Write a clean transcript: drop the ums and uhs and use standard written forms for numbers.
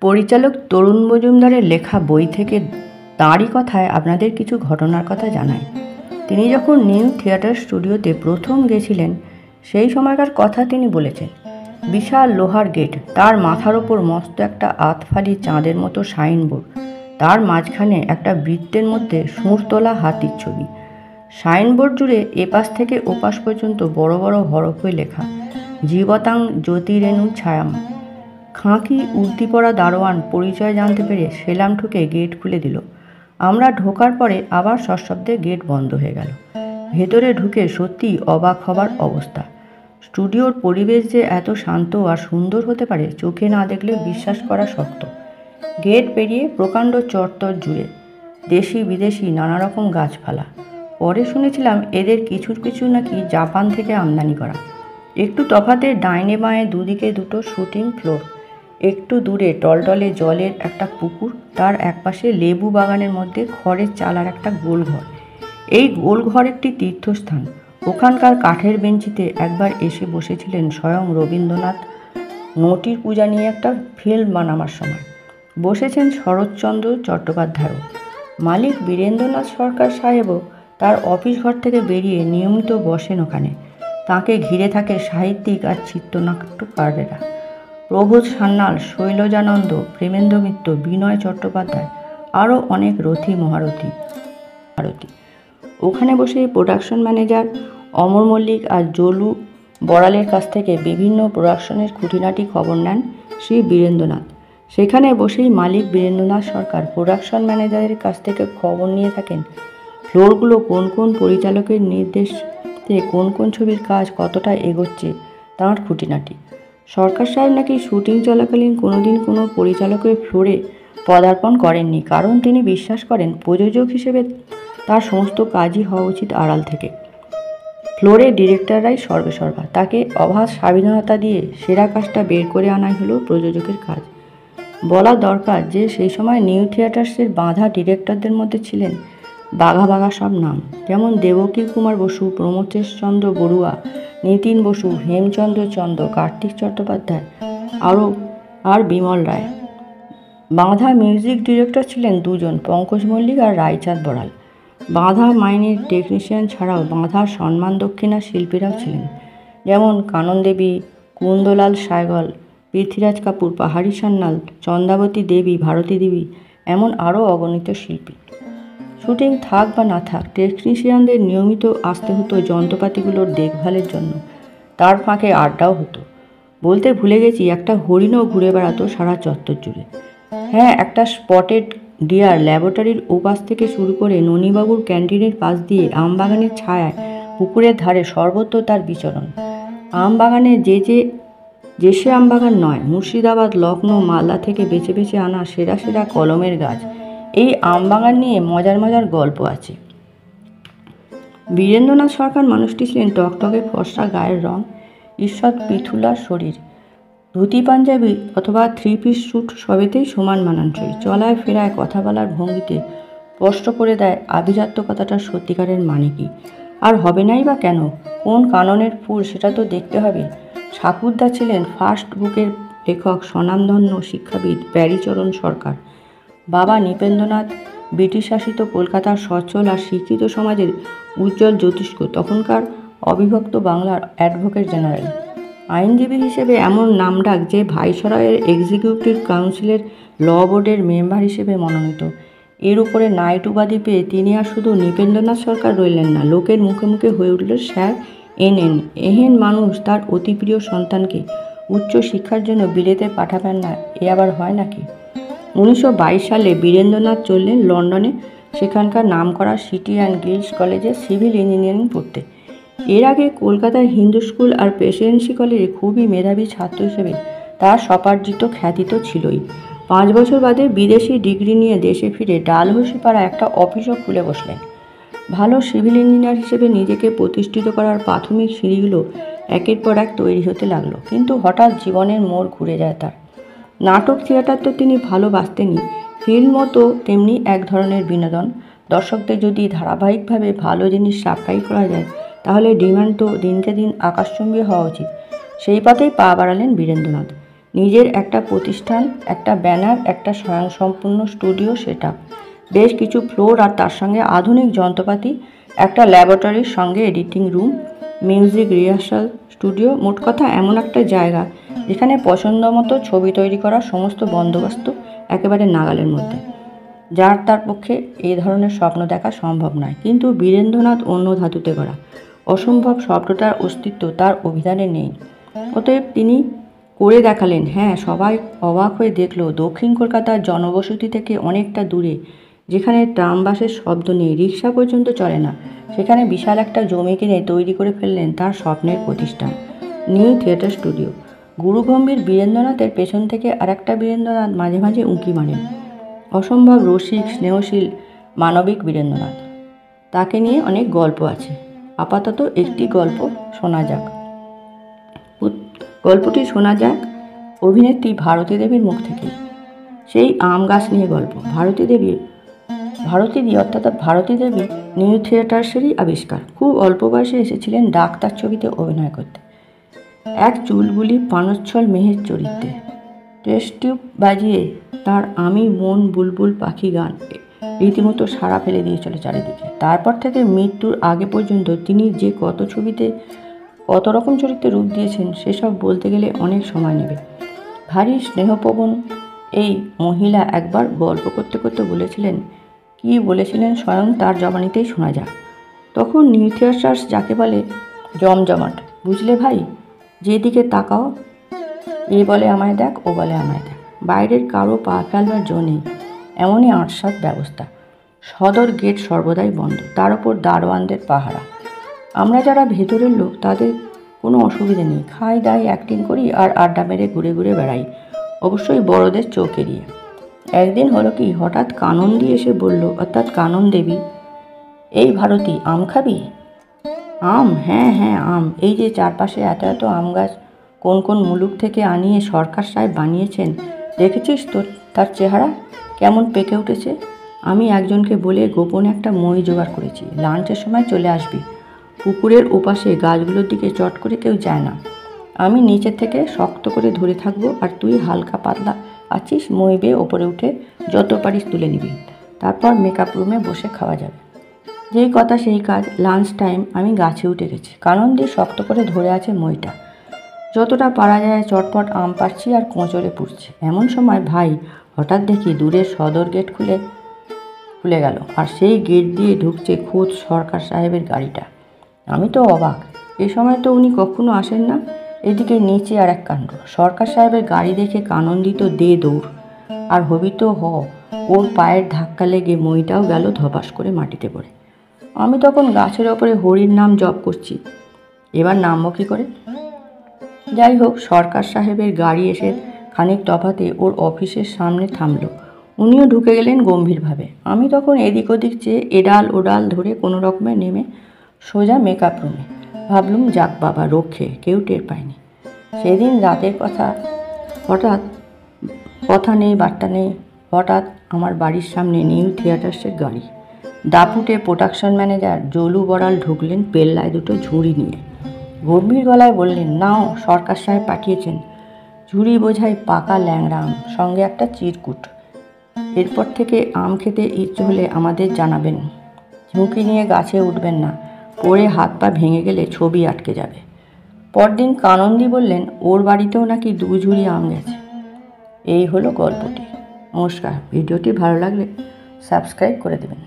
পরিচালক তরুণ মজুমদারের লেখা বই থেকে তাঁরই কথায় আপনাদের কিছু ঘটনার কথা জানাই। তিনি যখন নিউ থিয়েটার স্টুডিওতে প্রথম গেছিলেন সেই সময়কার কথা তিনি বলেছেন। বিশাল লোহার গেট, তার মাথার ওপর মস্ত একটা আতফালি চাঁদের মতো সাইনবোর্ড, তার মাঝখানে একটা বৃত্তের মধ্যে সুর তোলা হাতির ছবি। সাইনবোর্ড জুড়ে এপাশ থেকে ওপাশ পর্যন্ত বড় বড় হরফে লেখা জীবতাং জ্যোতিরেণু ছায়াম। খাঁকি উর্দি পরা দারোয়ান পরিচয় জানতে পেরে সেলাম ঠুকে গেট খুলে দিল। আমরা ঢোকার পরে আবার সশব্দে গেট বন্ধ হয়ে গেল। ভেতরে ঢুকে সত্যি অবাক হবার অবস্থা। স্টুডিওর পরিবেশ যে এত শান্ত আর সুন্দর হতে পারে চোখে না দেখলে বিশ্বাস করা শক্ত। গেট পেরিয়ে প্রকাণ্ড চত্বর জুড়ে দেশি বিদেশি নানা রকম গাছপালা। পরে শুনেছিলাম এদের কিছু নাকি জাপান থেকে আমদানি করা। একটু তফাতে ডাইনে বাঁয়ে দুদিকে দুটো শুটিং ফ্লোর, একটু দূরে টলটলে জলের একটা পুকুর, তার একপাশে লেবু বাগানের মধ্যে খড়ের চালার একটা গোলঘর। এই গোলঘর একটি তীর্থস্থান। ওখানকার কাঠের বেঞ্চিতে একবার এসে বসেছিলেন স্বয়ং রবীন্দ্রনাথ নটির পূজা নিয়ে একটা ফিল্ম বানাবার সময়। বসেছেন শরৎচন্দ্র চট্টোপাধ্যায়ও। মালিক বীরেন্দ্রনাথ সরকার সাহেবও তার অফিস ঘর থেকে বেরিয়ে নিয়মিত বসেন ওখানে। তাকে ঘিরে থাকে সাহিত্যিক আর চিত্রনাট্যকারেরা। প্রবোধ সান্যাল, শৈলজানন্দ, প্রেমেন্দ্র মিত্র, বিনয় চট্টোপাধ্যায়, আরও অনেক রথী মহারথী। ওখানে বসে প্রোডাকশন ম্যানেজার অমর মল্লিক আর জলু বড়ালের কাছ থেকে বিভিন্ন প্রোডাকশনের খুঁটিনাটি খবর নেন শ্রী বীরেন্দ্রনাথ। সেখানে বসেই মালিক বীরেন্দ্রনাথ সরকার প্রোডাকশন ম্যানেজারের কাছ থেকে খবর নিয়ে থাকেন ফ্লোরগুলো কোন কোন পরিচালকের নির্দেশে কোন কোন ছবির কাজ কতটা এগোচ্ছে, তাঁর খুঁটিনাটি। সরকার সাহেব নাকি শুটিং চলাকালীন কোনোদিন কোনো পরিচালকের ফ্লোরে পদার্পণ করেননি, কারণ তিনি বিশ্বাস করেন প্রযোজক হিসেবে তার সমস্ত কাজই হওয়া উচিত আড়াল থেকে। ফ্লোরে ডিরেক্টররাই সর্বেসর্বা। তাকে অবাধ স্বাধীনতা দিয়ে সেরা কাজটা বের করে আনাই হলো প্রযোজকের কাজ। বলা দরকার যে সেই সময় নিউ থিয়েটার্সের বাঁধা ডিরেক্টরদের মধ্যে ছিলেন বাঘা বাঘা সব নাম, যেমন দেবকী কুমার বসু, প্রমথেশ চন্দ্র বড়ুয়া, নিতিন বসু, হেমচন্দ্র চন্দ্র, কার্তিক চট্টোপাধ্যায় আর বিমল রায়। বাঁধা মিউজিক ডিরেক্টর ছিলেন দুজন, পঙ্কজ মল্লিক আর রায়চাঁদ বড়াল। বাঁধা মাইনের টেকনিশিয়ান ছাড়াও বাঁধার সম্মান দক্ষিণা শিল্পীরাও ছিলেন, যেমন কানন দেবী, কুন্দলাল সায়গল, পৃথ্বীরাজ কাপুর, পাহাড়ি সান্যাল, চন্দ্রাবতী দেবী, ভারতী দেবী, এমন আরও অগণিত শিল্পী। শুটিং থাক বা না থাক, টেকনিশিয়ানদের নিয়মিত আসতে হতো যন্ত্রপাতিগুলোর দেখভালের জন্য। তার ফাঁকে আড্ডাও হতো। বলতে ভুলে গেছি, একটা হরিণও ঘুরে বেড়াতো সারা চত্বর জুড়ে। হ্যাঁ, একটা স্পটেড ডিয়ার ল্যাবরেটরির ওপাশ থেকে শুরু করে ননীবাবুর ক্যান্টিনের পাশ দিয়ে আমবাগানের ছায়ায় পুকুরের ধারে সর্বত্র তার বিচরণ। আমবাগানে যে সে আমবাগান নয়, মুর্শিদাবাদ, লখনৌ, মালদা থেকে বেছে বেছে আনা সেরা সেরা কলমের গাছ। এই আমবাগান নিয়ে মজার গল্প আছে। বীরেন্দ্রনাথ সরকার মানুষটি ছিলেন টকটকে ফর্সা গায়ের রং, ঈষৎ পিথুলা শরীর, ধুতি পাঞ্জাবি অথবা 3 পিস স্যুট সবেতেই সমান মানানসই। চলায় ফেরায় কথা বলার ভঙ্গিতে স্পষ্ট করে দেয় আভিজাত্য কথাটার সত্যিকারের মানে কি, আর হবে নাই বা কেন, কোন কাননের ফুল সেটা তো দেখতে হবে। ঠাকুরদা ছিলেন ফার্স্ট বুকের লেখক, স্বনামধন্য শিক্ষাবিদ প্যারীচরণ সরকার। বাবা নৃপেন্দ্রনাথ ব্রিটিশ শাসিত কলকাতার সচ্ছল আর শিক্ষিত সমাজের উজ্জ্বল জ্যোতিষ্ক, তখনকার অবিভক্ত বাংলার অ্যাডভোকেট জেনারেল। আইনজীবী হিসেবে এমন নামডাক যে ভাইসরয়ের এক্সিকিউটিভ কাউন্সিলের ল বোর্ডের মেম্বার হিসেবে মনোনীত। এর উপরে নাইট উপাধি পেয়ে তিনি আর শুধু নৃপেন্দ্রনাথ সরকার রইলেন না, লোকের মুখে মুখে হয়ে উঠল স্যার NN। এহেন মানুষ তার অতি প্রিয় সন্তানকে উচ্চ শিক্ষার জন্য বিলেতে পাঠাবেন না, এ আবার হয় নাকি? 1922 সালে বীরেন্দ্রনাথ চললেন লন্ডনে, সেখানকার নামকরা সিটি অ্যান্ড গিল্ডস কলেজে সিভিল ইঞ্জিনিয়ারিং পড়তে। এর আগে কলকাতার হিন্দু স্কুল আর প্রেসিডেন্সি কলেজে খুবই মেধাবী ছাত্র হিসেবে তার স্বপার্জিত খ্যাতি তো ছিলই। 5 বছর বাদে বিদেশি ডিগ্রি নিয়ে দেশে ফিরে ডালহৌসি পাড়া একটা অফিসও খুলে বসলেন। ভালো সিভিল ইঞ্জিনিয়ার হিসেবে নিজেকে প্রতিষ্ঠিত করার প্রাথমিক সিঁড়িগুলো একের পর এক তৈরি হতে লাগলো, কিন্তু হঠাৎ জীবনের মোড় ঘুরে যায় তার। নাটক থিয়েটার তো তিনি ভালোবাসতেনই, ফিল্মও তো তেমনি এক ধরনের বিনোদন। দর্শকদের যদি ধারাবাহিকভাবে ভালো জিনিস সাপ্লাই করা যায় তাহলে ডিমান্ড তো দিনকে দিন আকাশচুম্বী হওয়া উচিত। সেই পথেই পা বাড়ালেন বীরেন্দ্রনাথ। নিজের একটা প্রতিষ্ঠান, একটা ব্যানার, একটা স্বয়ংসম্পূর্ণ স্টুডিও সেটআপ, বেশ কিছু ফ্লোর আর তার সঙ্গে আধুনিক যন্ত্রপাতি, একটা ল্যাবরেটরির সঙ্গে editing room, music rehearsal studio, মোট কথা এমন একটা জায়গা যেখানে পছন্দ মতো ছবি তৈরি করার সমস্ত বন্দোবস্ত একেবারে নাগালের মধ্যে। যার তার পক্ষে এই ধরনের স্বপ্ন দেখা সম্ভব নয়, কিন্তু বীরেন্দ্রনাথ অন্য ধাতুতে গড়া। অসম্ভব শব্দটার অস্তিত্ব তার অভিধানে নেই, অতএব তিনি করে দেখালেন। হ্যাঁ, সবাই অবাক হয়ে দেখল দক্ষিণ কলকাতার জনবসতি থেকে অনেকটা দূরে, যেখানে ট্রাম বাসের শব্দ নেই, রিক্সা পর্যন্ত চলে না, সেখানে বিশাল একটা জমি কিনে তৈরি করে ফেললেন তার স্বপ্নের প্রতিষ্ঠান, নিউ থিয়েটার স্টুডিও। গুরুগম্ভীর বীরেন্দ্রনাথের পেছন থেকে আরেকটা বীরেন্দ্রনাথ মাঝে মাঝে উঁকি মারেন, অসম্ভব রসিক, স্নেহশীল, মানবিক বীরেন্দ্রনাথ। তাকে নিয়ে অনেক গল্প আছে, আপাতত একটি গল্প শোনা যাক। গল্পটি শোনা যাক অভিনেত্রী ভারতী দেবীর মুখ থেকে। সেই আম গাছ নিয়ে গল্প। ভারতী দেবী অর্থাৎ ভারতী দেবী নিউ থিয়েটার্সেরই আবিষ্কার। খুব অল্প বয়সে এসেছিলেন ডাক্তার ছবিতে অভিনয় করতে, এক চুলবুলি পানোচ্ছল মেয়ের চরিত্রে। টেস্ট টিউব বাজিয়ে তার আমি মন বুলবুল পাখি গান রীতিমতো সাড়া ফেলে দিয়েছিল চারিদিকে। তারপর থেকে মৃত্যুর আগে পর্যন্ত তিনি যে কত ছবিতে কত রকম চরিত্রে রূপ দিয়েছেন সেসব বলতে গেলে অনেক সময় নেবে। ভারী স্নেহপ্রবণ এই মহিলা একবার গল্প করতে করতে বলেছিলেন, কি বলেছিলেন স্বয়ং তার জবানিতেই শোনা যাক। তখন নিউ থিয়েটার্স যাকে বলে জমজমাট, বুঝলে ভাই, যেদিকে তাকাও এ বলে আমায় দেখ, ও বলে আমায় দেখ, বাইরের কারো পা ফেলবার জো নেই, এমনই আটসাত ব্যবস্থা। সদর গেট সর্বদাই বন্ধ, তার উপর দারোয়ানদের পাহারা। আমরা যারা ভেতরের লোক তাদের কোনো অসুবিধে নেই, খাই দাই, অ্যাক্টিং করি আর আড্ডা মেরে ঘুরে ঘুরে বেড়াই, অবশ্যই বড়দের চোখ এড়িয়ে। একদিন হলো কি, হঠাৎ কানন্দি এসে বলল, অর্থাৎ কানন দেবী, এই ভারতী, আম খাবি? আম? হ্যাঁ হ্যাঁ আম, এই যে চারপাশে এত এত আম গাছ, কোন কোন মুলুক থেকে আনিয়ে সরকার সাহেব বানিয়েছেন, দেখেছিস তো তার চেহারা কেমন পেকে উঠেছে। আমি একজনকে বলে গোপনে একটা মই জোগাড় করেছি, লাঞ্চের সময় চলে আসবি। পুকুরের ওপাশে গাছগুলোর দিকে চট করে কেউ যায় না, আমি নিচে থেকে শক্ত করে ধরে থাকবো, আর তুই হালকা পাতলা আছিস, মই বেয়ে ওপরে উঠে যত পারিস তুলে নিবি, তারপর মেকআপ রুমে বসে খাওয়া যাবে। যেই কথা সেই কাজ। লাঞ্চ টাইম, আমি গাছে উঠে গেছি, কারণ দিয়ে শক্ত করে ধরে আছে মইটা, যতটা পারা যায় চটপট আম পাড়ছি আর কোঁচড়ে পুড়ছে। এমন সময় ভাই, হঠাৎ দেখি দূরের সদর গেট খুলে গেল, আর সেই গেট দিয়ে ঢুকছে খোদ সরকার সাহেবের গাড়িটা। আমি তো অবাক, এ সময় তো উনি কখনো আসেন না। এদিকে নিচে আর এক কাণ্ড, সরকার সাহেবের গাড়ি দেখে কানন্দিত দে দৌড়, আর হবি তো ওর পায়ের ধাক্কা লেগে মইটাও গেল ধপাস করে মাটিতে পড়ে। আমি তখন গাছের ওপরে হরির নাম জপ করছি, এবার নামবো কী করে? যাই হোক, সরকার সাহেবের গাড়ি এসে খানিক তফাতে ওর অফিসের সামনে থামলো, উনিও ঢুকে গেলেন গম্ভীরভাবে। আমি তখন এদিক ওদিক চেয়ে এডাল ওডাল ধরে কোনো রকমে নেমে সোজা মেকআপ রুমে। ভাবলুম যাক বাবা, রক্ষে, কেউ টের পায়নি। সেদিন রাতের কথা নেই বার্তা নেই, হঠাৎ আমার বাড়ির সামনে নিউ থিয়েটার্সের গাড়ি, দাপুটে প্রোডাকশন ম্যানেজার জলু বড়াল ঢুকলেন পেল্লায় দুটো ঝুড়ি নিয়ে। গম্ভীর গলায় বললেন, নাও, সরকার সাহেব পাঠিয়েছেন। ঝুড়ি বোঝাই পাকা ল্যাংড়া আম, সঙ্গে একটা চিরকুট। এরপর থেকে আম খেতে ইচ্ছে হলে আমাদের জানাবেন, ঝুঁকি নিয়ে গাছে উঠবেন না, পড়ে হাত পা ভেঙে গেলে ছবি আটকে যাবে। পরদিন কানন্দি বললেন ওর বাড়িতেও নাকি 2 ঝুড়ি আম গেছে। এই হলো গল্পটি। নমস্কার। ভিডিওটি ভালো লাগলে সাবস্ক্রাইব করে দেবেন।